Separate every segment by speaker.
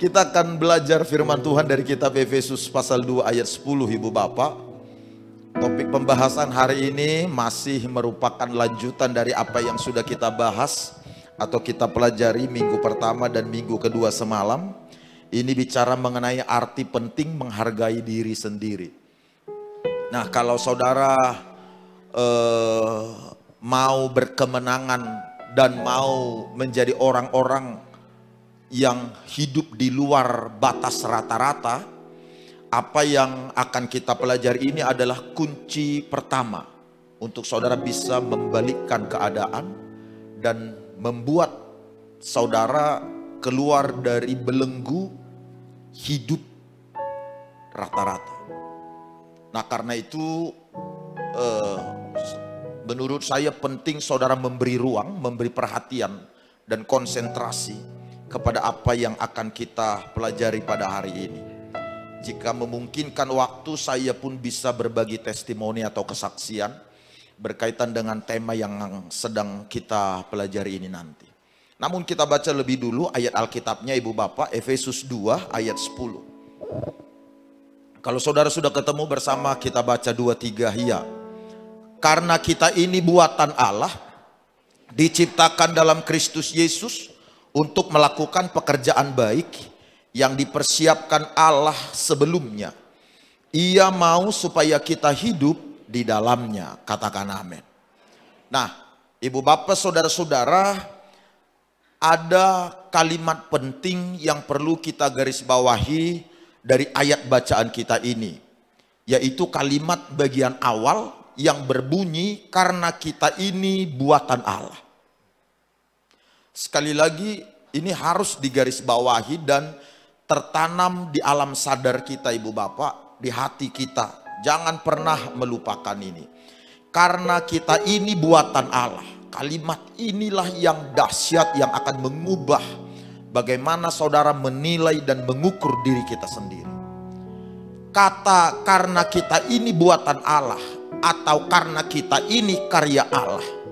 Speaker 1: Kita akan belajar firman Tuhan dari kitab Efesus pasal 2 ayat 10, Ibu Bapak. Topik pembahasan hari ini masih merupakan lanjutan dari apa yang sudah kita bahas atau kita pelajari minggu pertama dan minggu kedua semalam. Ini bicara mengenai arti penting menghargai diri sendiri. Nah, kalau saudara mau berkemenangan dan mau menjadi orang-orang yang hidup di luar batas rata-rata, apa yang akan kita pelajari ini adalah kunci pertama untuk saudara bisa membalikkan keadaan dan membuat saudara keluar dari belenggu hidup rata-rata. Nah, karena itu menurut saya penting saudara memberi ruang, memberi perhatian dan konsentrasi kepada apa yang akan kita pelajari pada hari ini. Jika memungkinkan waktu, saya pun bisa berbagi testimoni atau kesaksian berkaitan dengan tema yang sedang kita pelajari ini nanti. Namun kita baca lebih dulu ayat Alkitabnya, Ibu Bapak, Efesus 2 ayat 10. Kalau saudara sudah ketemu bersama, kita baca 2-3 ya. Karena kita ini buatan Allah, diciptakan dalam Kristus Yesus untuk melakukan pekerjaan baik yang dipersiapkan Allah sebelumnya. Ia mau supaya kita hidup di dalamnya. Katakan amin. Nah, Ibu Bapak, saudara-saudara, ada kalimat penting yang perlu kita garis bawahi dari ayat bacaan kita ini, yaitu kalimat bagian awal yang berbunyi, karena kita ini buatan Allah. Sekali lagi, ini harus digarisbawahi dan tertanam di alam sadar kita, Ibu Bapak, di hati kita. Jangan pernah melupakan ini. Karena kita ini buatan Allah. Kalimat inilah yang dahsyat yang akan mengubah bagaimana saudara menilai dan mengukur diri kita sendiri. Kata karena kita ini buatan Allah atau karena kita ini karya Allah,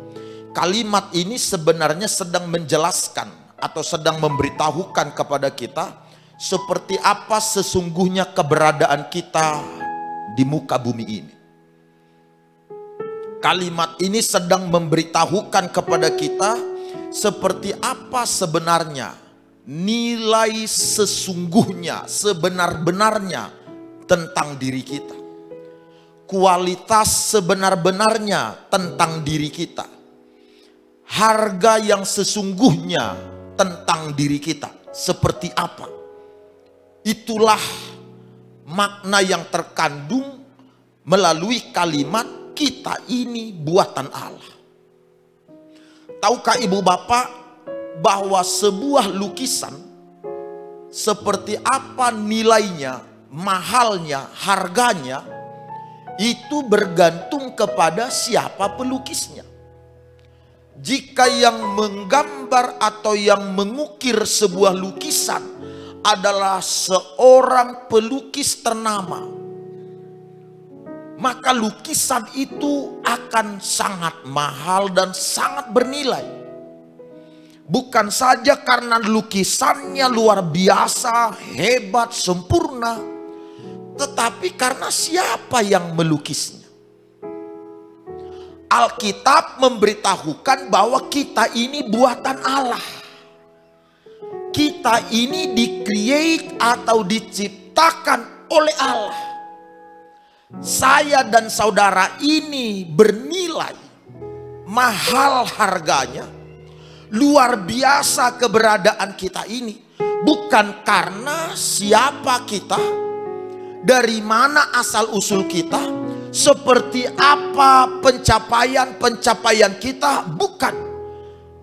Speaker 1: kalimat ini sebenarnya sedang menjelaskan atau sedang memberitahukan kepada kita seperti apa sesungguhnya keberadaan kita di muka bumi ini. Kalimat ini sedang memberitahukan kepada kita seperti apa sebenarnya nilai sesungguhnya, sebenar-benarnya tentang diri kita. Kualitas sebenar-benarnya tentang diri kita. Harga yang sesungguhnya tentang diri kita seperti apa? Itulah makna yang terkandung melalui kalimat kita ini buatan Allah. Tahukah Ibu Bapak bahwa sebuah lukisan seperti apa nilainya, mahalnya, harganya, itu bergantung kepada siapa pelukisnya. Jika yang menggambar atau yang mengukir sebuah lukisan adalah seorang pelukis ternama, maka lukisan itu akan sangat mahal dan sangat bernilai. Bukan saja karena lukisannya luar biasa, hebat, sempurna, tetapi karena siapa yang melukisnya. Alkitab memberitahukan bahwa kita ini buatan Allah. Kita ini di-create atau diciptakan oleh Allah. Saya dan saudara ini bernilai, mahal harganya, luar biasa keberadaan kita ini. Bukan karena siapa kita, dari mana asal usul kita, seperti apa pencapaian-pencapaian kita, bukan.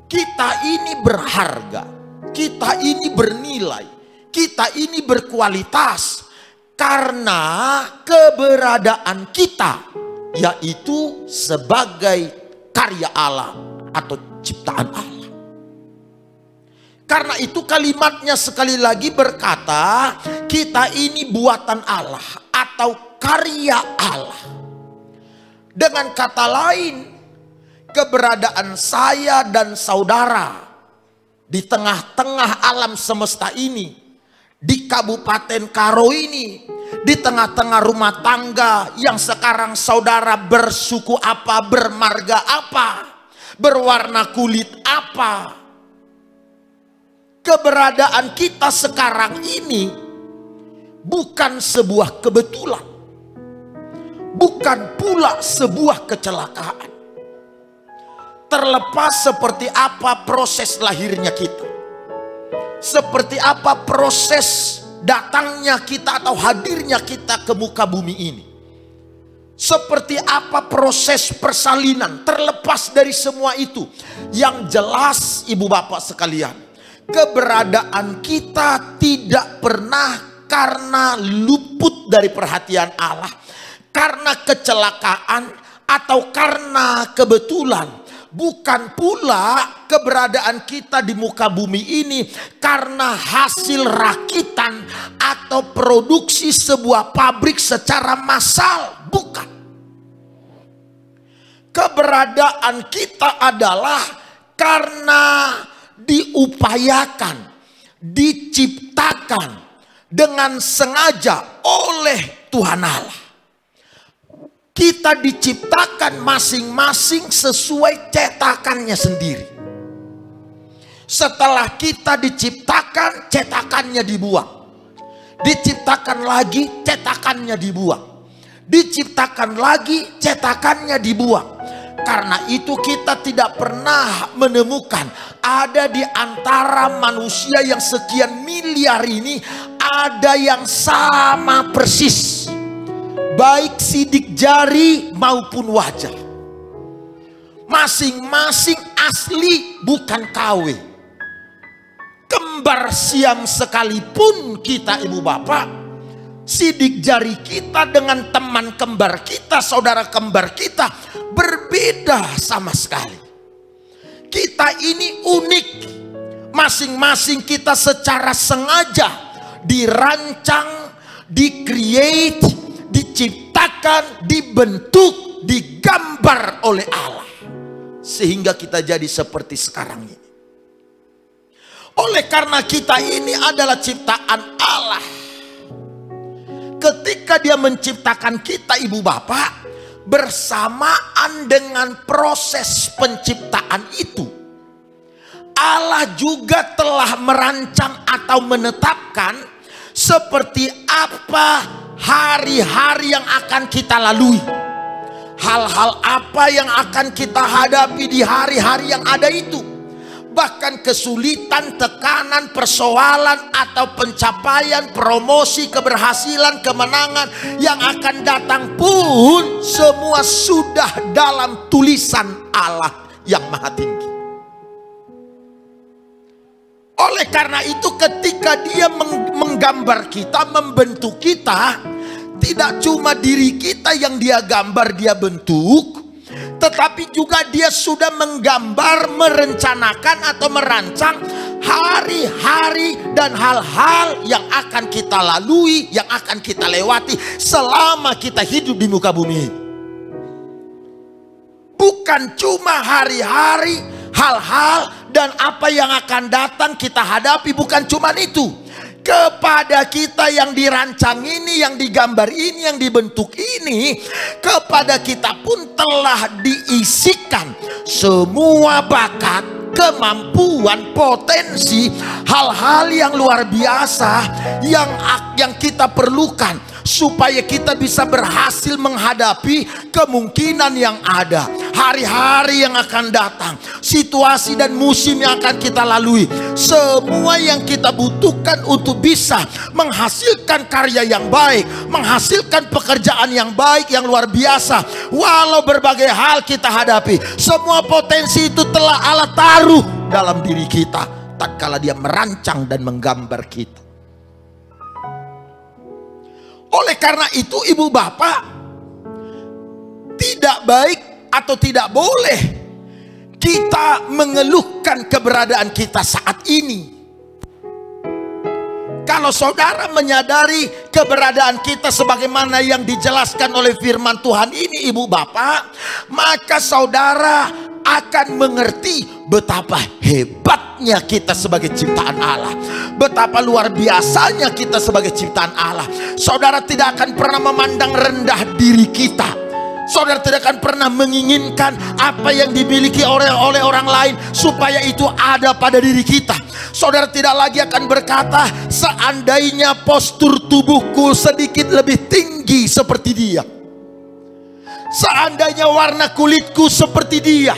Speaker 1: Kita ini berharga, kita ini bernilai, kita ini berkualitas karena keberadaan kita, yaitu sebagai karya Allah atau ciptaan Allah. Karena itu kalimatnya sekali lagi berkata, kita ini buatan Allah atau karya Allah. Dengan kata lain, keberadaan saya dan saudara di tengah-tengah alam semesta ini di Kabupaten Karo ini, di tengah-tengah rumah tangga yang sekarang saudara bersuku apa, bermarga apa, berwarna kulit apa, keberadaan kita sekarang ini bukan sebuah kebetulan, bukan pula sebuah kecelakaan. Terlepas seperti apa proses lahirnya kita, seperti apa proses datangnya kita atau hadirnya kita ke muka bumi ini, seperti apa proses persalinan, terlepas dari semua itu, yang jelas ibu bapak sekalian, keberadaan kita tidak pernah karena luput dari perhatian Allah, karena kecelakaan atau karena kebetulan. Bukan pula keberadaan kita di muka bumi ini karena hasil rakitan atau produksi sebuah pabrik secara massal. Bukan. Keberadaan kita adalah karena diupayakan, diciptakan dengan sengaja oleh Tuhan Allah. Kita diciptakan masing-masing sesuai cetakannya sendiri. Setelah kita diciptakan, cetakannya dibuang. Diciptakan lagi, cetakannya dibuang. Diciptakan lagi, cetakannya dibuang. Karena itu kita tidak pernah menemukan ada di antara manusia yang sekian miliar ini ada yang sama persis. Baik sidik jari maupun wajah. Masing-masing asli, bukan KW. Kembar siam sekalipun kita ibu bapak, sidik jari kita dengan teman kembar kita, saudara kembar kita, berbeda sama sekali. Kita ini unik. Masing-masing kita secara sengaja dirancang, di-create, diciptakan, dibentuk, digambar oleh Allah. Sehingga kita jadi seperti sekarang ini. Oleh karena kita ini adalah ciptaan Allah. Ketika dia menciptakan kita ibu bapak, bersamaan dengan proses penciptaan itu, Allah juga telah merancang atau menetapkan seperti apa hari-hari yang akan kita lalui. Hal-hal apa yang akan kita hadapi di hari-hari yang ada itu. Bahkan kesulitan, tekanan, persoalan atau pencapaian, promosi, keberhasilan, kemenangan yang akan datang pun semua sudah dalam tulisan Allah yang maha tinggi. Oleh karena itu ketika dia menggambar kita, membentuk kita, tidak cuma diri kita yang dia gambar, dia bentuk, tetapi juga dia sudah menggambar, merencanakan atau merancang hari-hari dan hal-hal yang akan kita lalui, yang akan kita lewati selama kita hidup di muka bumi. Bukan cuma hari-hari, hal-hal dan apa yang akan datang kita hadapi, bukan cuma itu. Kepada kita yang dirancang ini, yang digambar ini, yang dibentuk ini, kepada kita pun telah diisikan semua bakat, kemampuan, potensi, hal-hal yang luar biasa yang kita perlukan supaya kita bisa berhasil menghadapi kemungkinan yang ada, hari-hari yang akan datang, situasi dan musim yang akan kita lalui. Semua yang kita butuhkan untuk bisa menghasilkan karya yang baik, menghasilkan pekerjaan yang baik, yang luar biasa. Walau berbagai hal kita hadapi, semua potensi itu telah Allah taruh dalam diri kita tatkala dia merancang dan menggambar kita. Oleh karena itu ibu bapak, tidak baik atau tidak boleh kita mengeluhkan keberadaan kita saat ini. Kalau saudara menyadari keberadaan kita sebagaimana yang dijelaskan oleh firman Tuhan ini ibu bapak, maka saudara akan mengerti betapa hebat hebatnya kita sebagai ciptaan Allah. Betapa luar biasanya kita sebagai ciptaan Allah. Saudara tidak akan pernah memandang rendah diri kita. Saudara tidak akan pernah menginginkan apa yang dimiliki oleh orang lain supaya itu ada pada diri kita. Saudara tidak lagi akan berkata, seandainya postur tubuhku sedikit lebih tinggi seperti dia, seandainya warna kulitku seperti dia,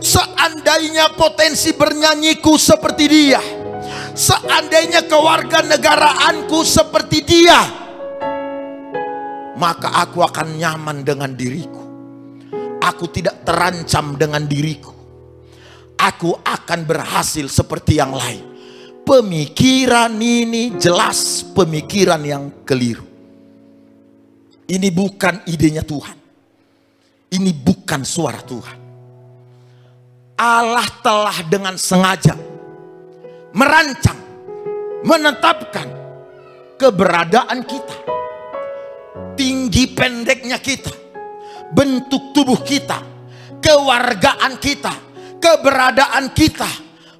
Speaker 1: seandainya potensi bernyanyiku seperti dia, seandainya kewarganegaraanku seperti dia, maka aku akan nyaman dengan diriku. Aku tidak terancam dengan diriku. Aku akan berhasil seperti yang lain. Pemikiran ini jelas pemikiran yang keliru. Ini bukan idenya Tuhan. Ini bukan suara Tuhan. Allah telah dengan sengaja merancang, menetapkan keberadaan kita, tinggi pendeknya kita, bentuk tubuh kita, kewargaan kita, keberadaan kita,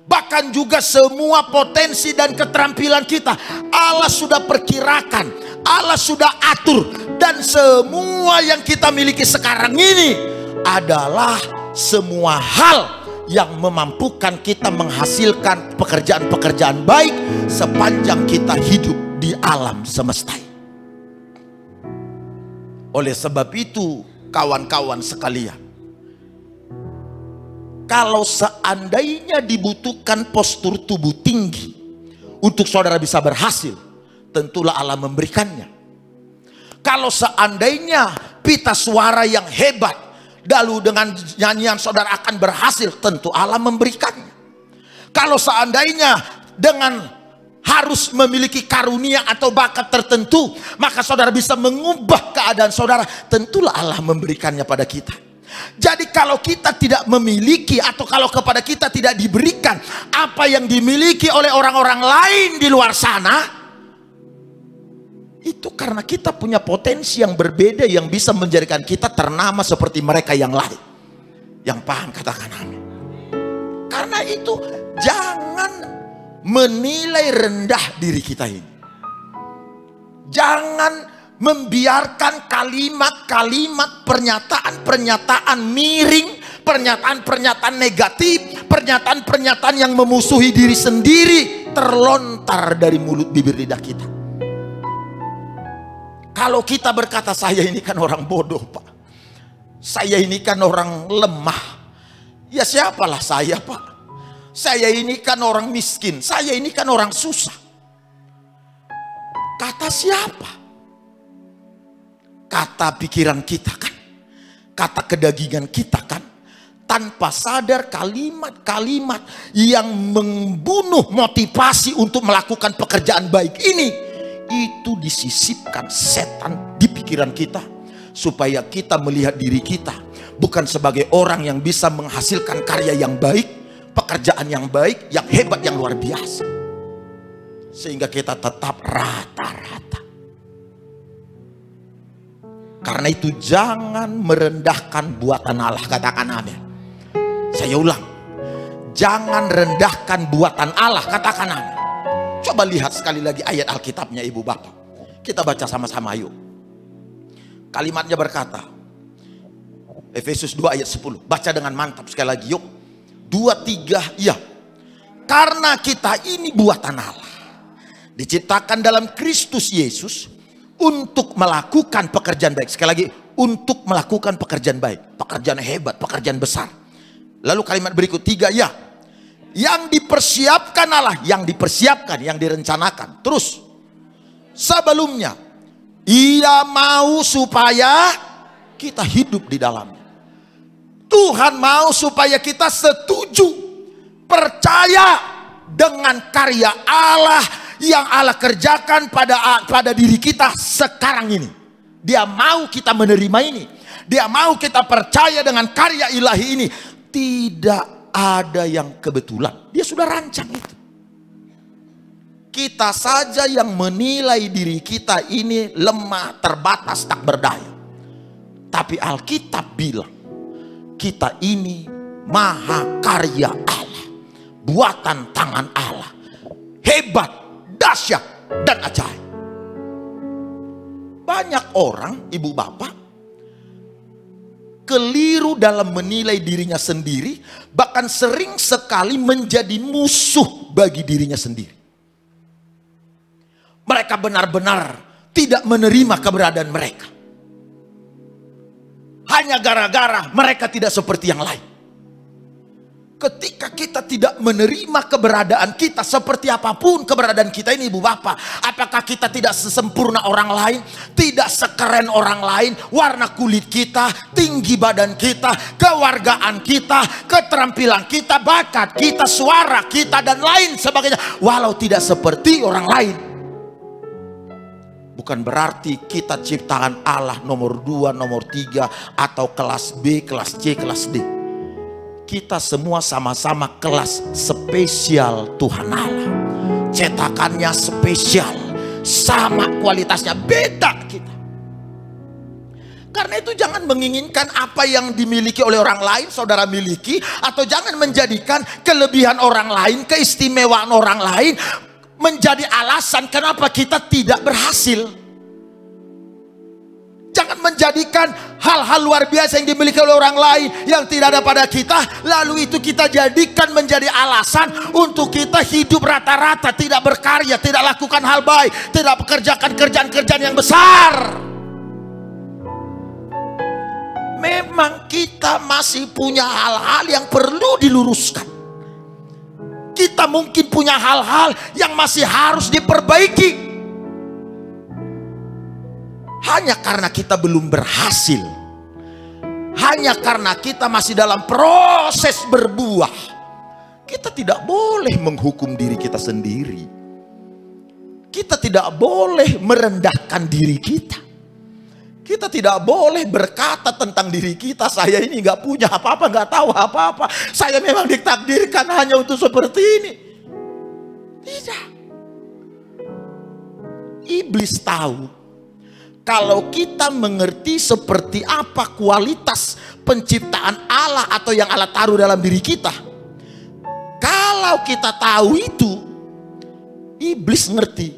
Speaker 1: bahkan juga semua potensi dan keterampilan kita. Allah sudah perkirakan, Allah sudah atur, dan semua yang kita miliki sekarang ini adalah semua hal yang memampukan kita menghasilkan pekerjaan-pekerjaan baik sepanjang kita hidup di alam semesta. Oleh sebab itu, kawan-kawan sekalian, kalau seandainya dibutuhkan postur tubuh tinggi untuk saudara bisa berhasil, tentulah Allah memberikannya. Kalau seandainya pita suara yang hebat, lalu dengan nyanyian saudara akan berhasil, tentu Allah memberikannya. Kalau seandainya dengan harus memiliki karunia atau bakat tertentu, maka saudara bisa mengubah keadaan saudara, tentulah Allah memberikannya pada kita. Jadi kalau kita tidak memiliki, atau kalau kepada kita tidak diberikan apa yang dimiliki oleh orang-orang lain di luar sana, itu karena kita punya potensi yang berbeda yang bisa menjadikan kita ternama seperti mereka yang lain. Yang paham katakan amin. Karena itu jangan menilai rendah diri kita ini. Jangan membiarkan kalimat-kalimat, pernyataan-pernyataan miring, pernyataan-pernyataan negatif, pernyataan-pernyataan yang memusuhi diri sendiri terlontar dari mulut bibir lidah kita. Kalau kita berkata, saya ini kan orang bodoh Pak, saya ini kan orang lemah, ya siapalah saya Pak, saya ini kan orang miskin, saya ini kan orang susah. Kata siapa? Kata pikiran kita kan, kata kedagingan kita kan. Tanpa sadar kalimat-kalimat yang membunuh motivasi untuk melakukan pekerjaan baik ini, itu disisipkan setan di pikiran kita, supaya kita melihat diri kita bukan sebagai orang yang bisa menghasilkan karya yang baik, pekerjaan yang baik, yang hebat, yang luar biasa, sehingga kita tetap rata-rata. Karena itu jangan merendahkan buatan Allah, katakan amin. Saya ulang, jangan rendahkan buatan Allah, katakan amin. Coba lihat sekali lagi ayat Alkitabnya ibu bapak. Kita baca sama-sama yuk. Kalimatnya berkata, Efesus 2 ayat 10. Baca dengan mantap sekali lagi yuk. 2, 3, iya. Karena kita ini buatan Allah, diciptakan dalam Kristus Yesus untuk melakukan pekerjaan baik. Sekali lagi, untuk melakukan pekerjaan baik, pekerjaan hebat, pekerjaan besar. Lalu kalimat berikut 3, ya. Yang dipersiapkan Allah, yang dipersiapkan, yang direncanakan. Terus, sebelumnya Ia mau supaya kita hidup di dalamnya. Tuhan mau supaya kita setuju, percaya dengan karya Allah yang Allah kerjakan pada diri kita sekarang ini. Dia mau kita menerima ini. Dia mau kita percaya dengan karya ilahi ini. Tidak ada yang kebetulan. Dia sudah rancang itu. Kita saja yang menilai diri kita ini lemah, terbatas, tak berdaya. Tapi Alkitab bilang kita ini maha karya Allah, buatan tangan Allah. Hebat, dahsyat, dan ajaib. Banyak orang, ibu bapak, keliru dalam menilai dirinya sendiri, bahkan sering sekali menjadi musuh bagi dirinya sendiri. Mereka benar-benar tidak menerima keberadaan mereka, hanya gara-gara mereka tidak seperti yang lain. Ketika kita tidak menerima keberadaan kita, seperti apapun keberadaan kita ini ibu bapak, apakah kita tidak sesempurna orang lain, tidak sekeren orang lain, warna kulit kita, tinggi badan kita, kewargaan kita, keterampilan kita, bakat kita, suara kita, dan lain sebagainya, walau tidak seperti orang lain, bukan berarti kita ciptaan Allah nomor 2, nomor 3, atau kelas B, kelas C, kelas D. Kita semua sama-sama kelas spesial Tuhan Allah. Cetakannya spesial, sama kualitasnya, beda kita. Karena itu jangan menginginkan apa yang dimiliki oleh orang lain saudara miliki, atau jangan menjadikan kelebihan orang lain, keistimewaan orang lain menjadi alasan kenapa kita tidak berhasil. Jangan menjadikan hal-hal luar biasa yang dimiliki oleh orang lain yang tidak ada pada kita, lalu itu kita jadikan menjadi alasan untuk kita hidup rata-rata, tidak berkarya, tidak lakukan hal baik, tidak mengerjakan kerjaan-kerjaan yang besar. Memang kita masih punya hal-hal yang perlu diluruskan. Kita mungkin punya hal-hal yang masih harus diperbaiki. Hanya karena kita belum berhasil, hanya karena kita masih dalam proses berbuah, kita tidak boleh menghukum diri kita sendiri. Kita tidak boleh merendahkan diri kita. Kita tidak boleh berkata tentang diri kita, saya ini nggak punya apa-apa, nggak tahu apa-apa, saya memang ditakdirkan hanya untuk seperti ini. Tidak. Iblis tahu kalau kita mengerti seperti apa kualitas penciptaan Allah atau yang Allah taruh dalam diri kita. Kalau kita tahu itu, iblis ngerti,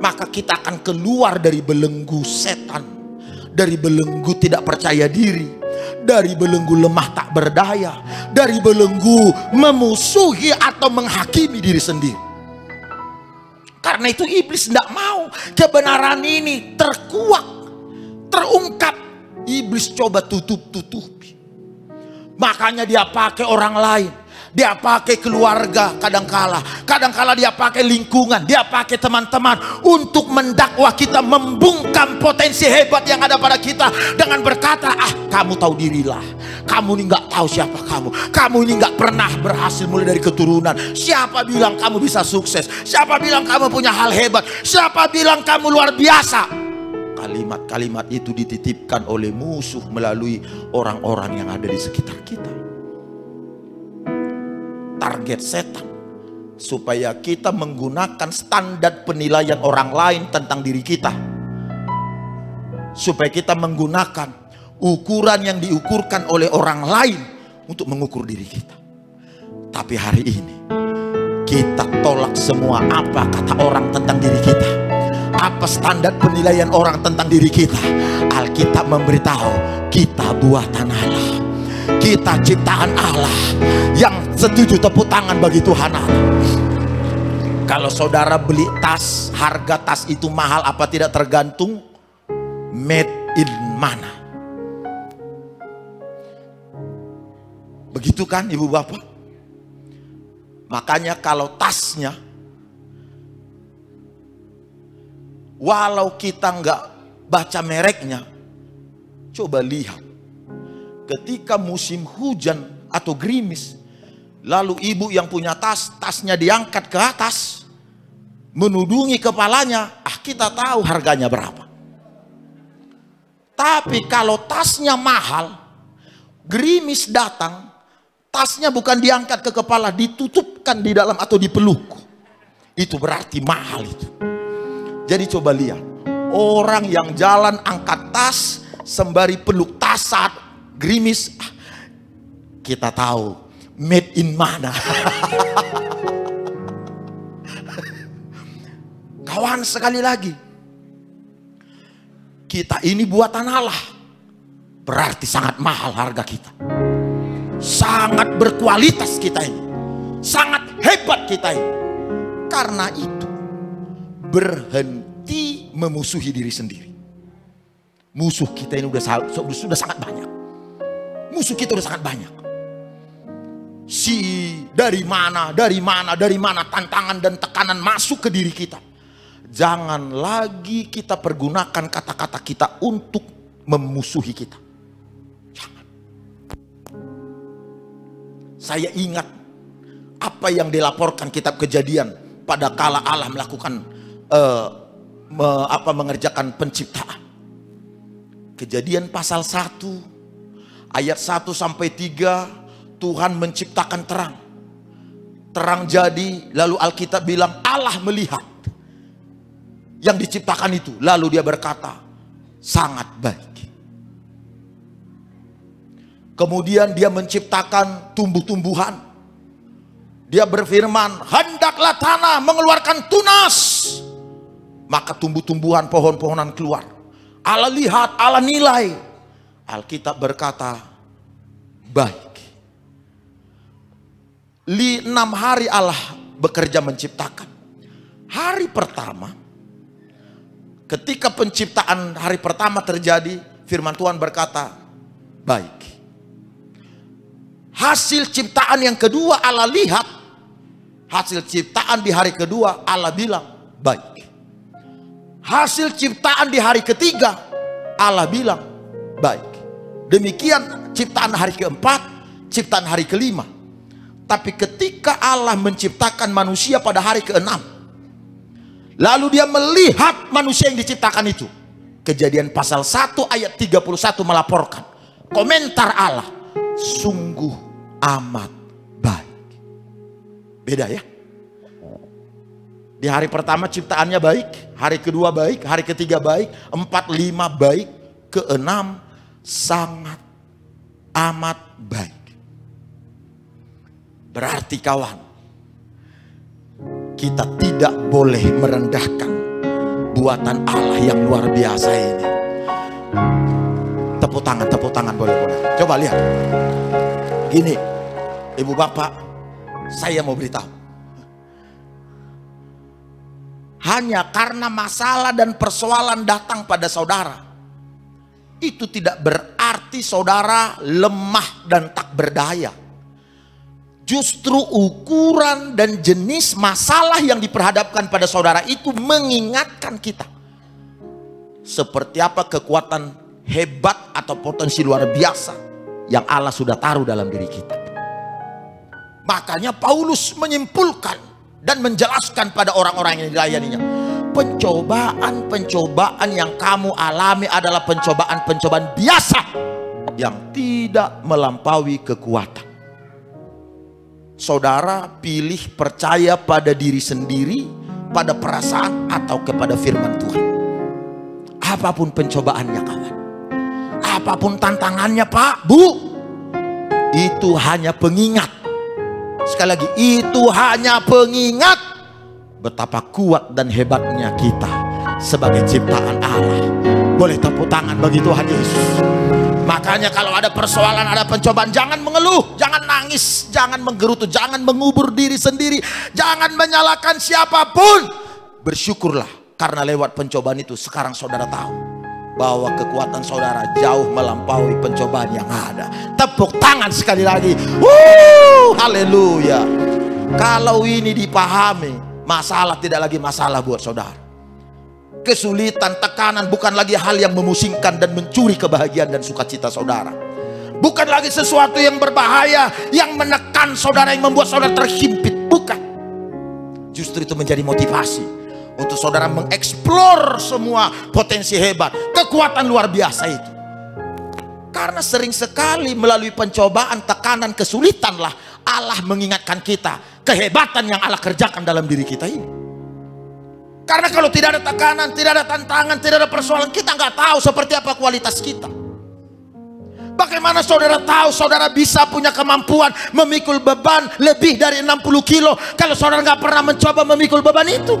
Speaker 1: maka kita akan keluar dari belenggu setan, dari belenggu tidak percaya diri, dari belenggu lemah tak berdaya, dari belenggu memusuhi atau menghakimi diri sendiri. Karena itu iblis tidak mau kebenaran ini terkuak, terungkap. Iblis coba tutup-tutupi. Makanya dia pakai orang lain, dia pakai keluarga, kadangkala dia pakai lingkungan, dia pakai teman-teman untuk mendakwa kita, membungkam potensi hebat yang ada pada kita dengan berkata, kamu tahu dirilah, kamu ini nggak tahu siapa kamu ini nggak pernah berhasil mulai dari keturunan, siapa bilang kamu bisa sukses, siapa bilang kamu punya hal hebat, siapa bilang kamu luar biasa. Kalimat-kalimat itu dititipkan oleh musuh melalui orang-orang yang ada di sekitar kita. Target setan supaya kita menggunakan standar penilaian orang lain tentang diri kita, supaya kita menggunakan ukuran yang diukurkan oleh orang lain untuk mengukur diri kita. Tapi hari ini kita tolak semua apa kata orang tentang diri kita, apa standar penilaian orang tentang diri kita. Alkitab memberitahu kita buatan Allah, kita ciptaan Allah. Yang setuju tepuk tangan bagi Tuhan Allah. Kalau saudara beli tas, harga tas itu mahal apa tidak tergantung made in mana. Begitu kan ibu bapak? Makanya kalau tasnya, walau kita nggak baca mereknya, coba lihat ketika musim hujan atau gerimis, lalu ibu yang punya tasnya diangkat ke atas, menudungi kepalanya, kita tahu harganya berapa. Tapi kalau tasnya mahal, gerimis datang, tasnya bukan diangkat ke kepala, ditutupkan di dalam atau dipeluk, itu berarti mahal itu. Jadi coba lihat, orang yang jalan angkat tas sembari peluk tas saat gerimis, kita tahu made in mana. Kawan, sekali lagi, kita ini buatan Allah, berarti sangat mahal harga kita, sangat berkualitas kita ini, sangat hebat kita ini. Karena itu berhenti memusuhi diri sendiri. Musuh kita ini sudah sangat banyak. Musuh kita sudah sangat banyak. Dari mana tantangan dan tekanan masuk ke diri kita. Jangan lagi kita pergunakan kata-kata kita untuk memusuhi kita. Jangan. Saya ingat apa yang dilaporkan kitab Kejadian pada kala Allah melakukan mengerjakan penciptaan. Kejadian pasal 1 ayat 1 sampai 3, Tuhan menciptakan terang. Terang jadi, lalu Alkitab bilang Allah melihat yang diciptakan itu, lalu dia berkata sangat baik. Kemudian dia menciptakan tumbuh-tumbuhan. Dia berfirman, hendaklah tanah mengeluarkan tunas, maka tumbuh-tumbuhan, pohon-pohonan keluar. Allah lihat, Allah nilai. Alkitab berkata baik. 6 hari Allah bekerja menciptakan. Hari pertama, ketika penciptaan hari pertama terjadi, firman Tuhan berkata baik. Hasil ciptaan yang kedua Allah lihat, hasil ciptaan di hari kedua Allah bilang baik. Hasil ciptaan di hari ketiga Allah bilang baik. Demikian ciptaan hari keempat, ciptaan hari kelima. Tapi ketika Allah menciptakan manusia pada hari ke-6, lalu dia melihat manusia yang diciptakan itu. Kejadian pasal 1 ayat 31 melaporkan, komentar Allah, sungguh amat baik. Beda ya. Di hari pertama ciptaannya baik, hari kedua baik, hari ketiga baik, 4, 5 baik, ke-6 sangat amat baik. Berarti kawan, kita tidak boleh merendahkan buatan Allah yang luar biasa ini. Tepuk tangan boleh. Coba lihat. Gini, ibu bapak, saya mau beritahu. Hanya karena masalah dan persoalan datang pada saudara, itu tidak berarti saudara lemah dan tak berdaya. Justru ukuran dan jenis masalah yang diperhadapkan pada saudara itu mengingatkan kita seperti apa kekuatan hebat atau potensi luar biasa yang Allah sudah taruh dalam diri kita. Makanya Paulus menyimpulkan dan menjelaskan pada orang-orang yang dilayaninya, pencobaan-pencobaan yang kamu alami adalah pencobaan-pencobaan biasa yang tidak melampaui kekuatan. Saudara pilih percaya pada diri sendiri, pada perasaan, atau kepada firman Tuhan. Apapun pencobaannya kawan, apapun tantangannya Pak, Bu, itu hanya pengingat. Sekali lagi, itu hanya pengingat betapa kuat dan hebatnya kita sebagai ciptaan Allah. Boleh tepuk tangan bagi Tuhan Yesus. Makanya kalau ada persoalan, ada pencobaan, jangan mengeluh, jangan nangis, jangan menggerutu, jangan mengubur diri sendiri, jangan menyalahkan siapapun. Bersyukurlah karena lewat pencobaan itu sekarang saudara tahu bahwa kekuatan saudara jauh melampaui pencobaan yang ada. Tepuk tangan sekali lagi. Haleluya. Kalau ini dipahami, masalah tidak lagi masalah buat saudara. Kesulitan, tekanan bukan lagi hal yang memusingkan dan mencuri kebahagiaan dan sukacita saudara. Bukan lagi sesuatu yang berbahaya, yang menekan saudara, yang membuat saudara terhimpit. Bukan. Justru itu menjadi motivasi untuk saudara mengeksplor semua potensi hebat, kekuatan luar biasa itu. Karena sering sekali melalui pencobaan, tekanan, kesulitanlah Allah mengingatkan kita kehebatan yang Allah kerjakan dalam diri kita ini. Karena kalau tidak ada tekanan, tidak ada tantangan, tidak ada persoalan, kita nggak tahu seperti apa kualitas kita. Bagaimana saudara tahu saudara bisa punya kemampuan memikul beban lebih dari 60 kilo kalau saudara nggak pernah mencoba memikul beban itu?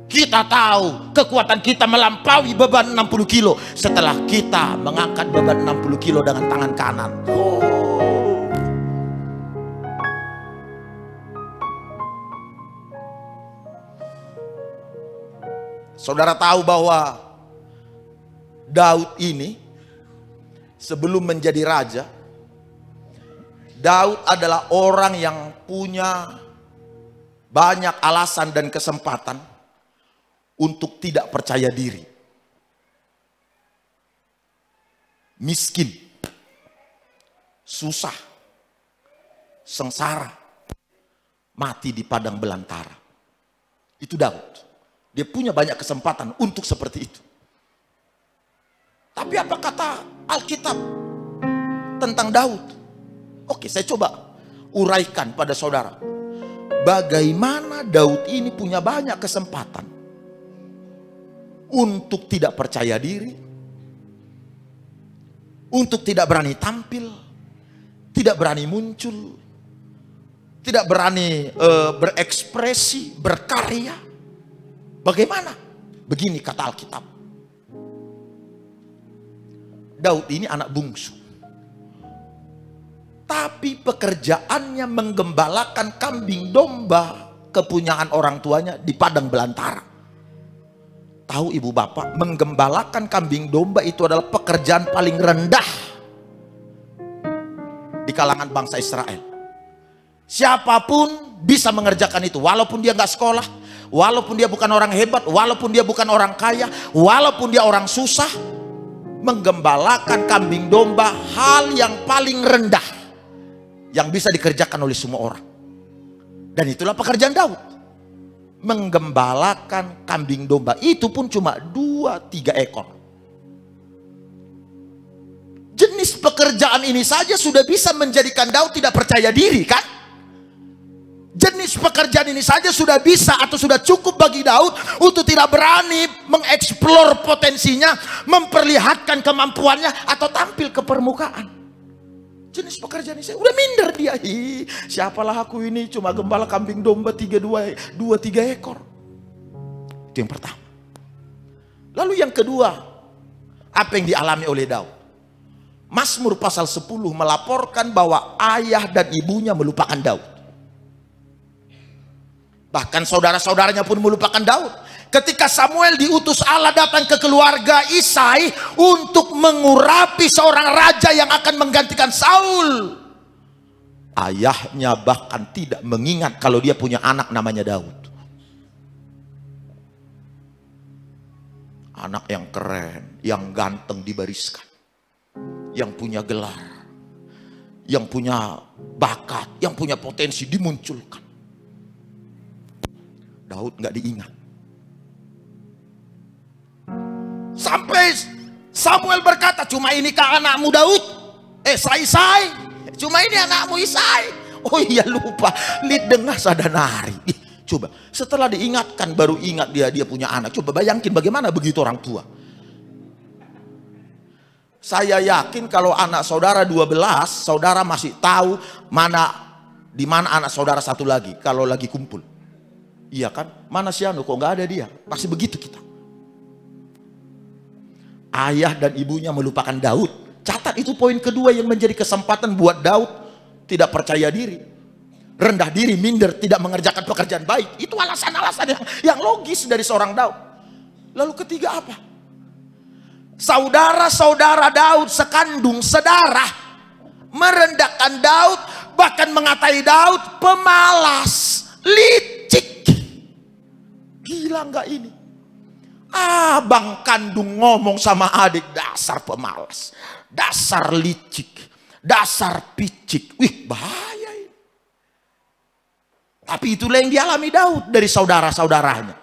Speaker 1: Kita tahu kekuatan kita melampaui beban 60 kilo setelah kita mengangkat beban 60 kilo dengan tangan kanan. Saudara tahu bahwa Daud ini sebelum menjadi raja, Daud adalah orang yang punya banyak alasan dan kesempatan untuk tidak percaya diri. Miskin, susah, sengsara, mati di padang belantara. Itu Daud. Dia punya banyak kesempatan untuk seperti itu. Tapi apa kata Alkitab tentang Daud? Oke, saya coba uraikan pada saudara. Bagaimana Daud ini punya banyak kesempatan untuk tidak percaya diri, untuk tidak berani tampil, tidak berani muncul, tidak berani berekspresi, berkarya. Bagaimana? Begini kata Alkitab. Daud ini anak bungsu. Tapi pekerjaannya menggembalakan kambing domba kepunyaan orang tuanya di padang belantara. Tahu ibu bapak, menggembalakan kambing domba itu adalah pekerjaan paling rendah di kalangan bangsa Israel. Siapapun bisa mengerjakan itu, walaupun dia nggak sekolah, walaupun dia bukan orang hebat, walaupun dia bukan orang kaya, walaupun dia orang susah. Menggembalakan kambing domba hal yang paling rendah yang bisa dikerjakan oleh semua orang. Dan itulah pekerjaan Daud. Menggembalakan kambing domba, itu pun cuma 2-3 ekor. Jenis pekerjaan ini saja sudah bisa menjadikan Daud tidak percaya diri, kan? Jenis pekerjaan ini saja sudah bisa atau sudah cukup bagi Daud untuk tidak berani mengeksplor potensinya, memperlihatkan kemampuannya atau tampil ke permukaan. Jenis pekerjaan ini udah minder dia. Siapalah aku ini, cuma gembala kambing domba 2-3 ekor. Itu yang pertama. Lalu yang kedua, apa yang dialami oleh Daud? Mazmur pasal 10 melaporkan bahwa ayah dan ibunya melupakan Daud. Bahkan saudara-saudaranya pun melupakan Daud. Ketika Samuel diutus Allah datang ke keluarga Isai untuk mengurapi seorang raja yang akan menggantikan Saul, ayahnya bahkan tidak mengingat kalau dia punya anak namanya Daud. Anak yang keren, yang ganteng dibariskan, yang punya gelar, yang punya bakat, yang punya potensi dimunculkan. Daud nggak diingat. Sampai Samuel berkata, cuma inikah anakmu Daud? Isai. Cuma ini anakmu Isai. Oh iya lupa, dengar sadanari. Coba setelah diingatkan baru ingat dia punya anak. Coba bayangin bagaimana begitu orang tua. Saya yakin kalau anak saudara 12, saudara masih tahu di mana anak saudara satu lagi kalau lagi kumpul. Iya kan? Mana si Anu kok nggak ada dia? Pasti begitu kita. Ayah dan ibunya melupakan Daud. Catat itu poin kedua yang menjadi kesempatan buat Daud tidak percaya diri, rendah diri, minder, tidak mengerjakan pekerjaan baik. Itu alasan-alasan yang logis dari seorang Daud. Lalu ketiga apa? Saudara-saudara Daud sekandung sedarah merendahkan Daud, bahkan mengatai Daud pemalas, licik. Gila nggak ini? Abang kandung ngomong sama adik, dasar pemalas, dasar licik, dasar picik. Wih, bahaya ini. Tapi itulah yang dialami Daud dari saudara-saudaranya.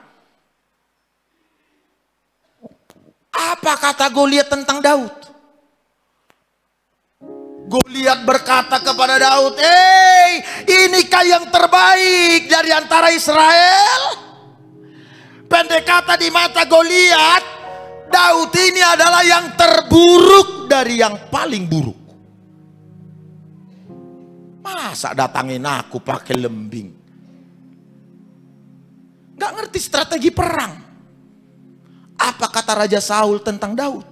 Speaker 1: Apa kata Goliat tentang Daud? Goliat berkata kepada Daud, inikah yang terbaik dari antara Israel? Pendek kata di mata Goliat, Daud ini adalah yang terburuk dari yang paling buruk. Masa datangin aku pakai lembing? Gak ngerti strategi perang. Apa kata Raja Saul tentang Daud?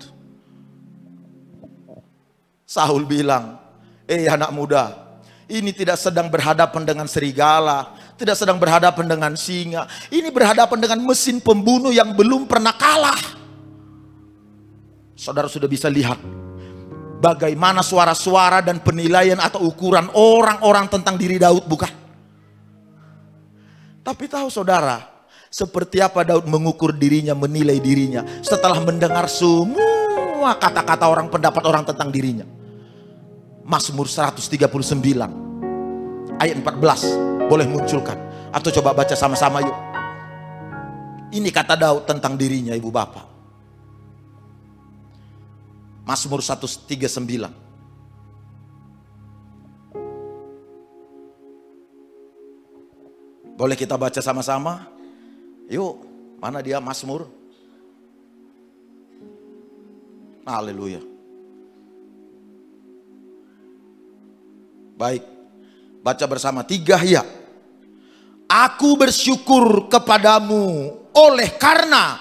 Speaker 1: Saul bilang, anak muda, ini tidak sedang berhadapan dengan serigala, tidak sedang berhadapan dengan singa. Ini berhadapan dengan mesin pembunuh yang belum pernah kalah. Saudara sudah bisa lihat bagaimana suara-suara dan penilaian atau ukuran orang-orang tentang diri Daud, bukan? Tapi tahu saudara, seperti apa Daud mengukur dirinya, menilai dirinya setelah mendengar semua kata-kata orang, pendapat orang tentang dirinya? Mazmur 139 ayat 14 boleh munculkan atau coba baca sama-sama yuk. Ini kata Daud tentang dirinya, ibu bapak. Mazmur 139. Boleh kita baca sama-sama? Yuk, mana dia Mazmur? Haleluya. Baik, baca bersama 3 ya. Aku bersyukur kepadamu oleh karena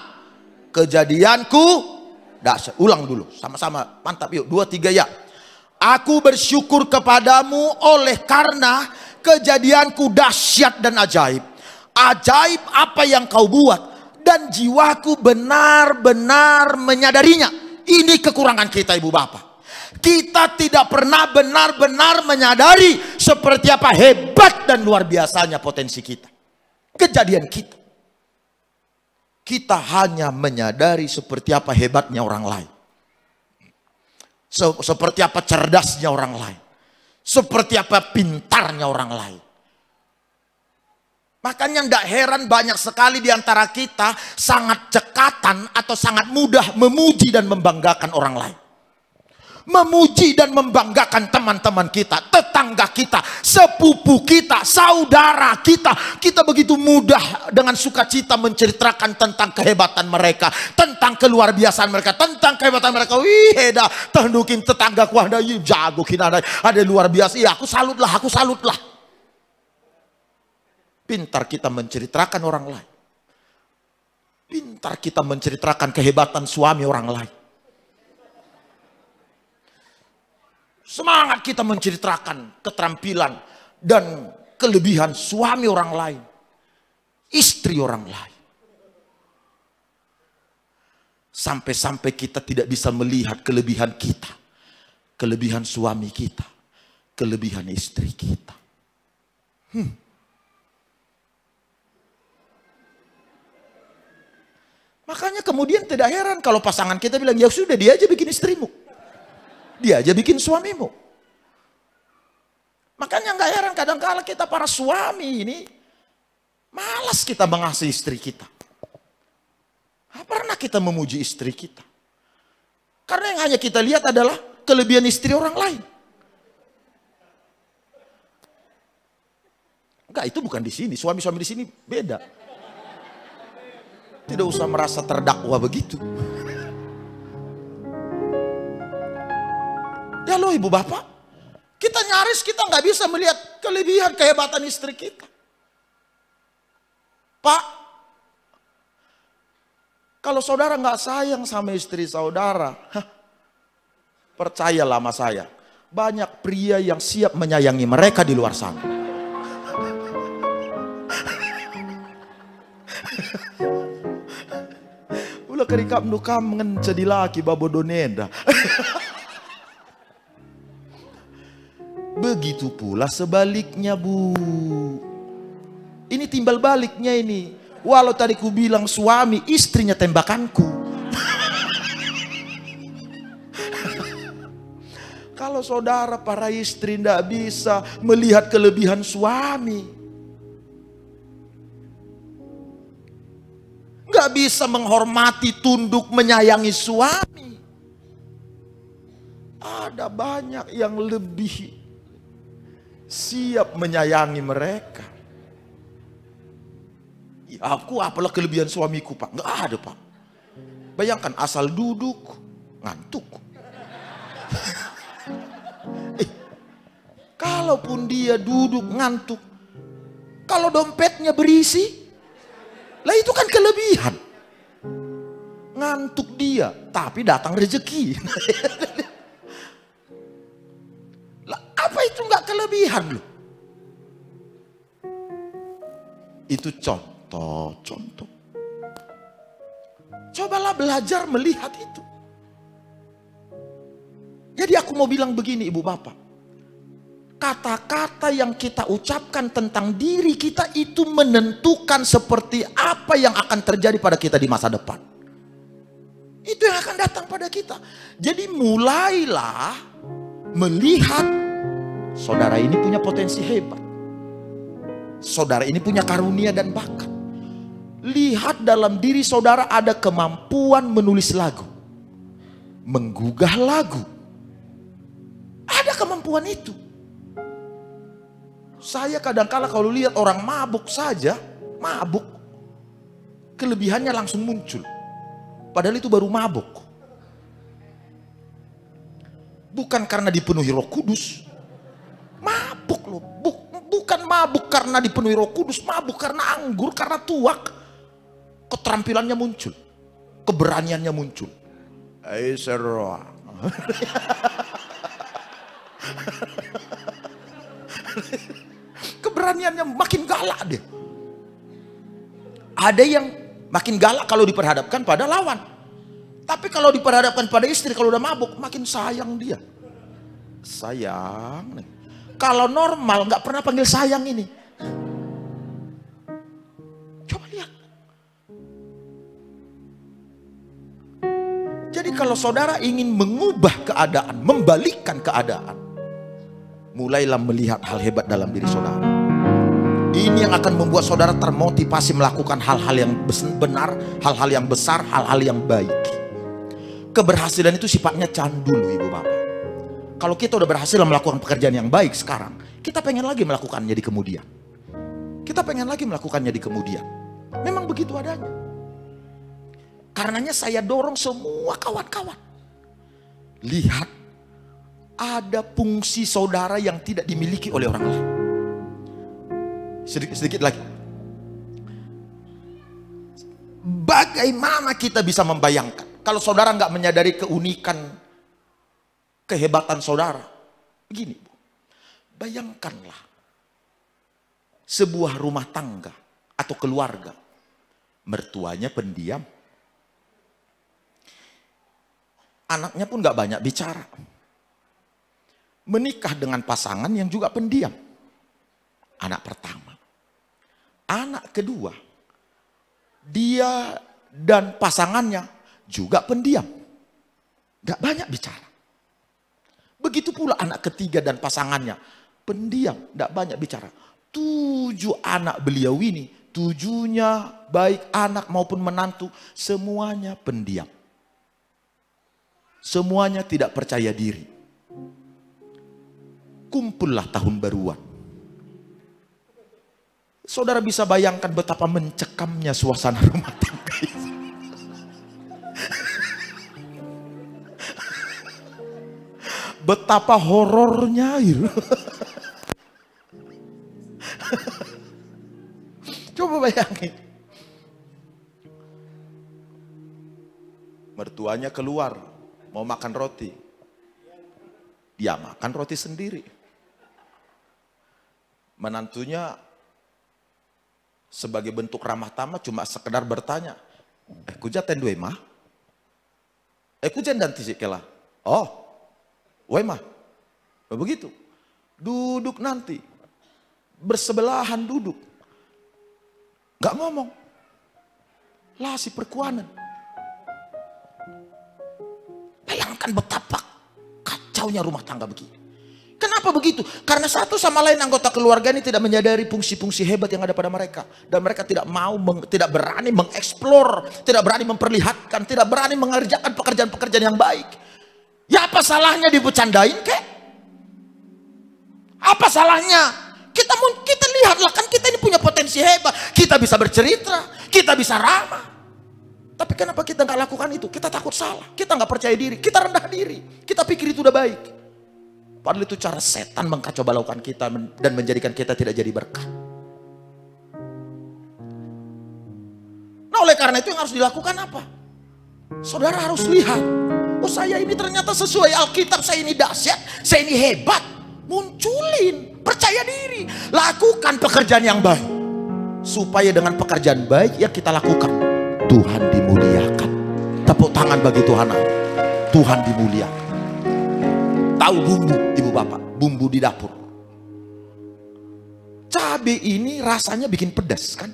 Speaker 1: kejadianku dahsyat. Ulang dulu sama-sama, mantap yuk, 2, 3 ya. Aku bersyukur kepadamu oleh karena kejadianku dahsyat dan ajaib. Ajaib apa yang kau buat dan jiwaku benar-benar menyadarinya. Ini kekurangan kita ibu bapak. Kita tidak pernah benar-benar menyadari seperti apa hebat dan luar biasanya potensi kita, kejadian kita. Kita hanya menyadari seperti apa hebatnya orang lain, seperti apa cerdasnya orang lain, seperti apa pintarnya orang lain. Makanya tidak heran banyak sekali di antara kita sangat cekatan atau sangat mudah memuji dan membanggakan orang lain. Memuji dan membanggakan teman-teman kita, tetangga kita, sepupu kita, saudara kita. Kita begitu mudah dengan sukacita menceritakan tentang kehebatan mereka, tentang keluar biasaan mereka, tentang kehebatan mereka. Wih, heda, tendukin tetangga ku ada jago kina ada luar biasa. Iya, aku salutlah. Pintar kita menceritakan orang lain. Pintar kita menceritakan kehebatan suami orang lain. Semangat kita menceritakan keterampilan dan kelebihan suami orang lain, istri orang lain. Sampai-sampai kita tidak bisa melihat kelebihan kita, kelebihan suami kita, kelebihan istri kita. Makanya kemudian tidak heran kalau pasangan kita bilang, ya sudah dia aja bikin istrimu. Dia aja bikin suamimu. Makanya nggak heran kadang-kala kita para suami ini malas kita mengasihi istri kita. Nggak pernah kita memuji istri kita. Karena yang hanya kita lihat adalah kelebihan istri orang lain. Enggak, itu bukan di sini. Suami-suami di sini beda. Tidak usah merasa terdakwa begitu. Ya loh ibu bapak, kita nyaris kita nggak bisa melihat kelebihan kehebatan istri kita. Pak, kalau saudara nggak sayang sama istri saudara, percayalah sama saya, banyak pria yang siap menyayangi mereka di luar sana. Ulah kerikap nukam jadi laki babodoneda. Begitu pula sebaliknya bu. Ini timbal baliknya ini. Walau tadi ku bilang suami, istrinya tembakanku. Kalau saudara para istri tidak bisa melihat kelebihan suami, nggak bisa menghormati, tunduk, menyayangi suami, ada banyak yang lebih siap menyayangi mereka. Ya, aku apalah kelebihan suamiku pak? Nggak ada pak. Bayangkan asal duduk, ngantuk. Kalaupun dia duduk ngantuk, kalau dompetnya berisi, lah itu kan kelebihan. Ngantuk dia, tapi datang rezeki. Lah apa itu nggak kelebihan loh? Itu contoh. Cobalah belajar melihat itu. Jadi aku mau bilang begini ibu bapak. Kata-kata yang kita ucapkan tentang diri kita itu menentukan seperti apa yang akan terjadi pada kita di masa depan. Itu yang akan datang pada kita. Jadi mulailah melihat saudara ini punya potensi hebat. Saudara ini punya karunia dan bakat. Lihat dalam diri saudara ada kemampuan menulis lagu, menggugah lagu. Ada kemampuan itu. Saya kadang-kala kalau lihat orang mabuk saja, mabuk, kelebihannya langsung muncul. Padahal itu baru mabuk. Bukan karena dipenuhi Roh Kudus. Mabuk loh. Bukan mabuk karena dipenuhi Roh Kudus, mabuk karena anggur, karena tuak. Keterampilannya muncul, keberaniannya muncul. Keberaniannya makin galak deh. Ada yang makin galak kalau diperhadapkan pada lawan. Tapi kalau diperhadapkan pada istri, kalau udah mabuk, makin sayang dia. Sayang nih. Kalau normal nggak pernah panggil sayang ini. Coba lihat. Jadi kalau saudara ingin mengubah keadaan, membalikkan keadaan, mulailah melihat hal hebat dalam diri saudara. Ini yang akan membuat saudara termotivasi melakukan hal-hal yang benar, hal-hal yang besar, hal-hal yang baik. Keberhasilan itu sifatnya candu loh ibu bapak. Kalau kita udah berhasil melakukan pekerjaan yang baik sekarang, kita pengen lagi melakukannya di kemudian. Kita pengen lagi melakukannya di kemudian. Memang begitu adanya. Karenanya saya dorong semua kawan-kawan. Lihat, ada fungsi saudara yang tidak dimiliki oleh orang lain. Sedikit lagi. Bagaimana kita bisa membayangkan kalau saudara nggak menyadari keunikan, kehebatan saudara? Begini, bayangkanlah sebuah rumah tangga atau keluarga, mertuanya pendiam, anaknya pun nggak banyak bicara, menikah dengan pasangan yang juga pendiam. Anak pertama, anak kedua, dia dan pasangannya juga pendiam, nggak banyak bicara. Begitu pula anak ketiga dan pasangannya pendiam, tidak banyak bicara. 7 anak beliau ini, 7-nya baik anak maupun menantu, semuanya pendiam. Semuanya tidak percaya diri. Kumpullah tahun baruan. Saudara bisa bayangkan betapa mencekamnya suasana rumah tangga itu. Betapa horornya itu. Coba bayangin. Mertuanya keluar mau makan roti, dia makan roti sendiri. Menantunya sebagai bentuk ramah tamah cuma sekedar bertanya, kujaten dua mah? Kujan dan tisikela. Oh, woi mah, begitu. Duduk nanti, bersebelahan duduk, nggak ngomong, lah si perkuanan. Bayangkan betapa kacaunya rumah tangga begini. Kenapa begitu? Karena satu sama lain anggota keluarga ini tidak menyadari fungsi-fungsi hebat yang ada pada mereka. Dan mereka tidak tidak berani mengeksplor, tidak berani memperlihatkan, tidak berani mengerjakan pekerjaan-pekerjaan yang baik. Ya apa salahnya dibercandain kek? Apa salahnya? Kita lihatlah, kan kita ini punya potensi hebat. Kita bisa bercerita, kita bisa ramah. Tapi kenapa kita nggak lakukan itu? Kita takut salah, kita nggak percaya diri, kita rendah diri, kita pikir itu udah baik. Padahal itu cara setan mengkacau balaukan kita dan menjadikan kita tidak jadi berkah. Nah, oleh karena itu yang harus dilakukan apa? Saudara harus lihat, oh saya ini ternyata sesuai Alkitab, saya ini dahsyat, saya ini hebat. Munculin, percaya diri, lakukan pekerjaan yang baik. Supaya dengan pekerjaan baik yang kita lakukan, Tuhan dimuliakan. Tepuk tangan bagi Tuhan. Tuhan dimuliakan. Tahu bumbu, ibu bapak, bumbu di dapur. Cabai ini rasanya bikin pedas kan?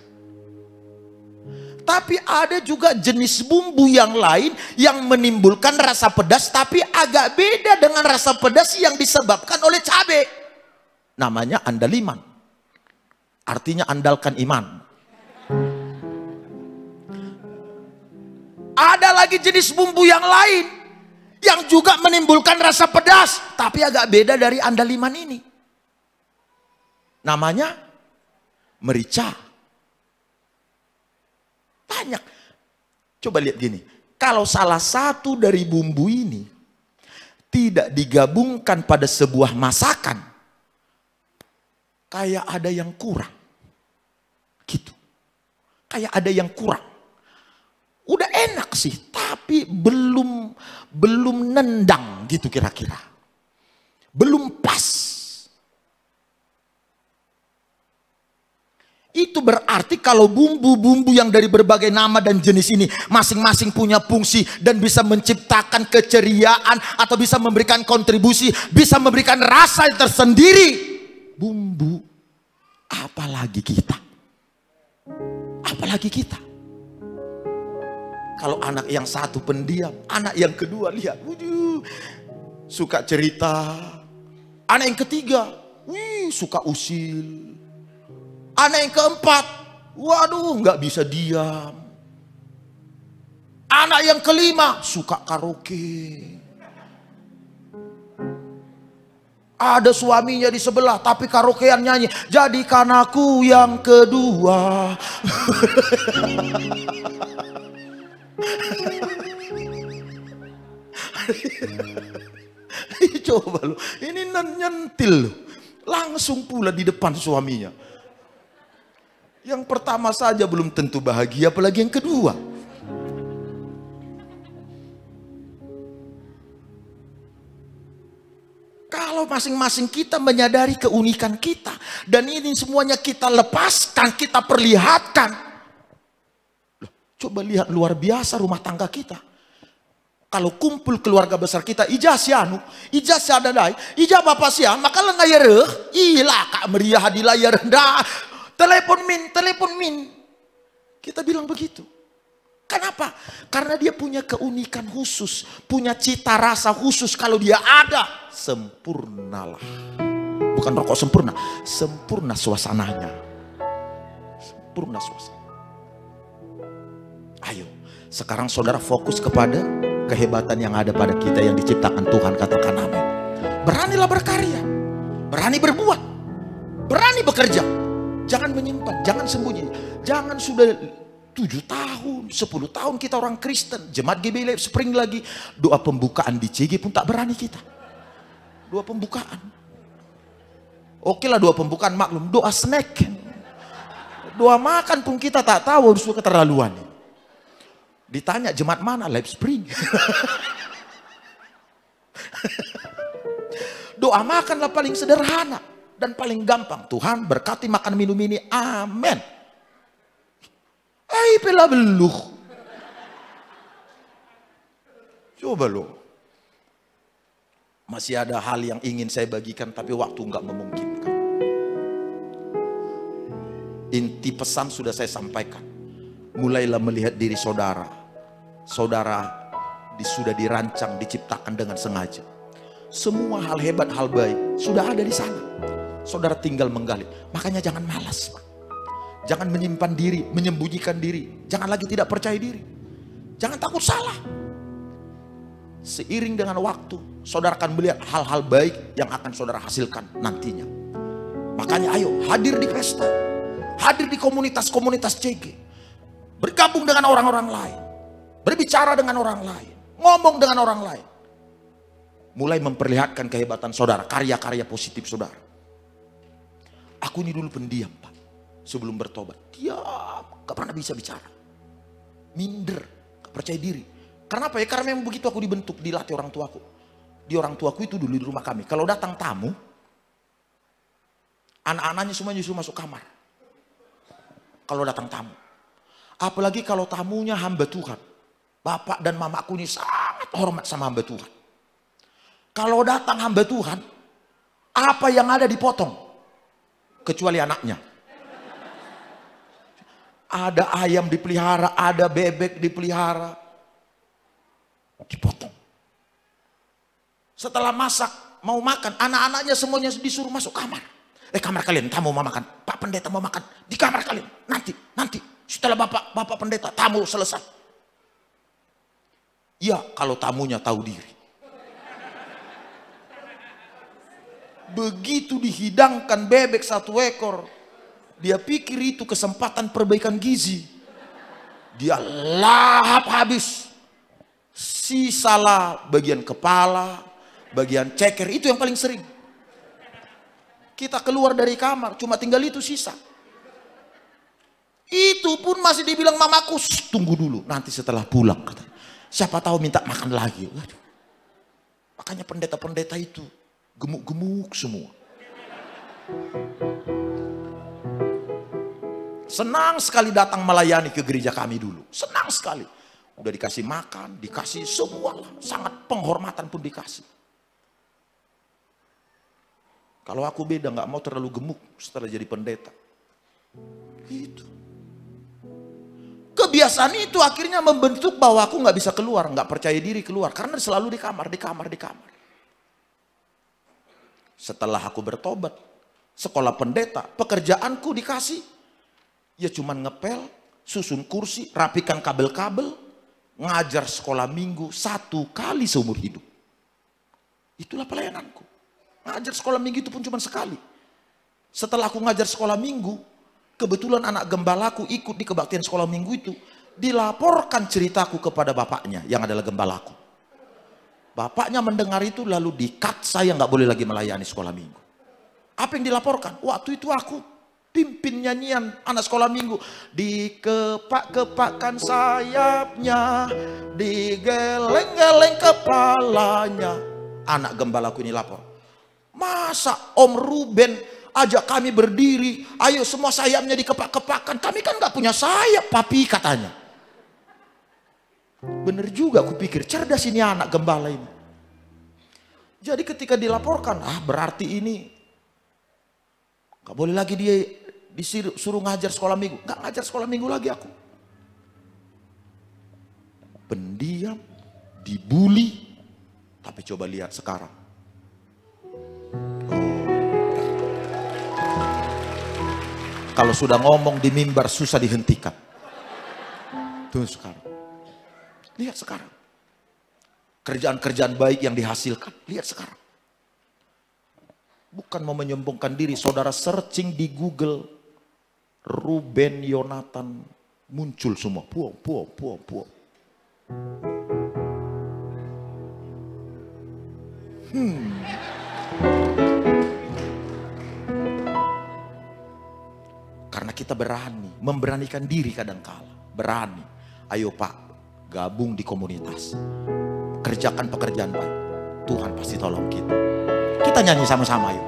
Speaker 1: Tapi ada juga jenis bumbu yang lain yang menimbulkan rasa pedas, tapi agak beda dengan rasa pedas yang disebabkan oleh cabai. Namanya andaliman. Artinya andalkan iman. Ada lagi jenis bumbu yang lain yang juga menimbulkan rasa pedas, tapi agak beda dari andaliman ini. Namanya merica. Banyak. Coba lihat gini, kalau salah satu dari bumbu ini tidak digabungkan pada sebuah masakan, kayak ada yang kurang. Gitu. Kayak ada yang kurang. Udah enak sih, tapi belum nendang gitu kira-kira. Belum pas. Itu berarti kalau bumbu-bumbu yang dari berbagai nama dan jenis ini masing-masing punya fungsi dan bisa menciptakan keceriaan atau bisa memberikan kontribusi, bisa memberikan rasa yang tersendiri. Bumbu, apalagi kita. Apalagi kita. Kalau anak yang satu pendiam, anak yang kedua lihat, suka cerita. Anak yang ketiga, suka usil. Anak yang keempat, waduh nggak bisa diam. Anak yang kelima, suka karaoke. Ada suaminya di sebelah, tapi karaokean nyanyi. Jadikan aku yang kedua. Coba lo, ini nyentil lo. Langsung pula di depan suaminya. Yang pertama saja belum tentu bahagia, apalagi yang kedua. Kalau masing-masing kita menyadari keunikan kita, dan ini semuanya kita lepaskan, kita perlihatkan. Loh, coba lihat luar biasa rumah tangga kita. Kalau kumpul keluarga besar kita, ijah sianu, ijah siadadai, ijah bapak siang, maka lengayareh, ilah kak meriah hadilayar dah. Telepon min. Kita bilang begitu. Kenapa? Karena dia punya keunikan khusus, punya cita rasa khusus. Kalau dia ada, sempurnalah. Bukan rokok sempurna, sempurna suasananya. Sempurna suasana. Ayo, sekarang saudara fokus kepada kehebatan yang ada pada kita yang diciptakan Tuhan. Katakan amin. Beranilah berkarya, berani berbuat, berani bekerja. Jangan menyimpan, jangan sembunyi. Jangan sudah 7 tahun, 10 tahun kita orang Kristen, jemaat GBI Live Spring lagi, doa pembukaan di CG pun tak berani kita. Doa pembukaan. Oke lah doa pembukaan maklum, doa snack. Doa makan pun kita tak tahu, harus keterlaluan. Ditanya jemaat mana? Live Spring. Doa makanlah paling sederhana dan paling gampang. Tuhan berkati makan minum ini, amin. Pela beluh. Coba lo. Masih ada hal yang ingin saya bagikan tapi waktu nggak memungkinkan. Inti pesan sudah saya sampaikan. Mulailah melihat diri saudara. Saudara sudah dirancang, diciptakan dengan sengaja. Semua hal hebat, hal baik sudah ada di sana. Saudara tinggal menggali. Makanya jangan malas, Pak. Jangan menyimpan diri, menyembunyikan diri. Jangan lagi tidak percaya diri. Jangan takut salah. Seiring dengan waktu, saudara akan melihat hal-hal baik yang akan saudara hasilkan nantinya. Makanya ayo hadir di pesta. Hadir di komunitas-komunitas CG. Bergabung dengan orang-orang lain. berbicara dengan orang lain, ngomong dengan orang lain. Mulai memperlihatkan kehebatan saudara, karya-karya positif saudara. Aku ini dulu pendiam Pak, sebelum bertobat. Diam, gak pernah bisa bicara. Minder, gak percaya diri. Karena apa ya? Karena memang begitu aku dibentuk, dilatih orang tuaku. Di orang tuaku itu dulu di rumah kami, kalau datang tamu, anak-anaknya semua justru masuk kamar. Kalau datang tamu. Apalagi kalau tamunya hamba Tuhan. Bapak dan mamaku ini sangat hormat sama hamba Tuhan. Kalau datang hamba Tuhan, apa yang ada dipotong. Kecuali anaknya. Ada ayam dipelihara, ada bebek dipelihara. Dipotong. Setelah masak, mau makan, anak-anaknya semuanya disuruh masuk kamar. Kamar kalian, tamu mau makan. Pak pendeta mau makan. Di kamar kalian. Nanti. Setelah bapak pendeta, tamu selesai. Ya, kalau tamunya tahu diri. Begitu dihidangkan bebek 1 ekor, dia pikir itu kesempatan perbaikan gizi. Dia lahap habis. Sisalah bagian kepala, bagian ceker, itu yang paling sering. Kita keluar dari kamar, cuma tinggal itu sisa. Itu pun masih dibilang mamaku, tunggu dulu, nanti setelah pulang. Siapa tahu minta makan lagi. Waduh. Makanya pendeta-pendeta itu gemuk-gemuk semua. Senang sekali datang melayani ke gereja kami dulu. Senang sekali. Udah dikasih makan, dikasih semua. Sangat penghormatan pun dikasih. Kalau aku beda, nggak mau terlalu gemuk setelah jadi pendeta. Itu. Kebiasaan itu akhirnya membentuk bahwa aku nggak bisa keluar, nggak percaya diri keluar. Karena selalu di kamar. Setelah aku bertobat, sekolah pendeta, pekerjaanku dikasih. Ya cuman ngepel, susun kursi, rapikan kabel-kabel, ngajar sekolah minggu 1 kali seumur hidup. Itulah pelayananku. Ngajar sekolah minggu itu pun cuma sekali. Setelah aku ngajar sekolah minggu, kebetulan anak gembalaku ikut di kebaktian sekolah minggu itu. Dilaporkan ceritaku kepada bapaknya yang adalah gembalaku. Bapaknya mendengar itu lalu di-cut, saya nggak boleh lagi melayani sekolah minggu. Apa yang dilaporkan? Waktu itu aku pimpin nyanyian anak sekolah minggu. Dikepak-kepakkan sayapnya, digeleng-geleng kepalanya. Anak gembalaku ini lapor. Masa Om Ruben ajak kami berdiri, ayo semua sayapnya dikepak-kepakkan. Kami kan gak punya sayap, papi, katanya. Bener juga aku pikir, cerdas ini anak gembala ini. Jadi ketika dilaporkan, berarti ini gak boleh lagi dia disuruh ngajar sekolah minggu. Gak ngajar sekolah minggu lagi aku. Pendiam, dibully, tapi coba lihat sekarang. Kalau sudah ngomong di mimbar susah dihentikan. Tuh sekarang. Lihat sekarang. Kerjaan-kerjaan baik yang dihasilkan. Lihat sekarang. Bukan mau menyombongkan diri. Saudara searching di Google. Ruben Yonatan. Muncul semua. Puang. Karena kita berani, memberanikan diri kadangkala. Berani. Ayo Pak, gabung di komunitas. Kerjakan pekerjaan baik. Tuhan pasti tolong kita. Kita nyanyi sama-sama yuk.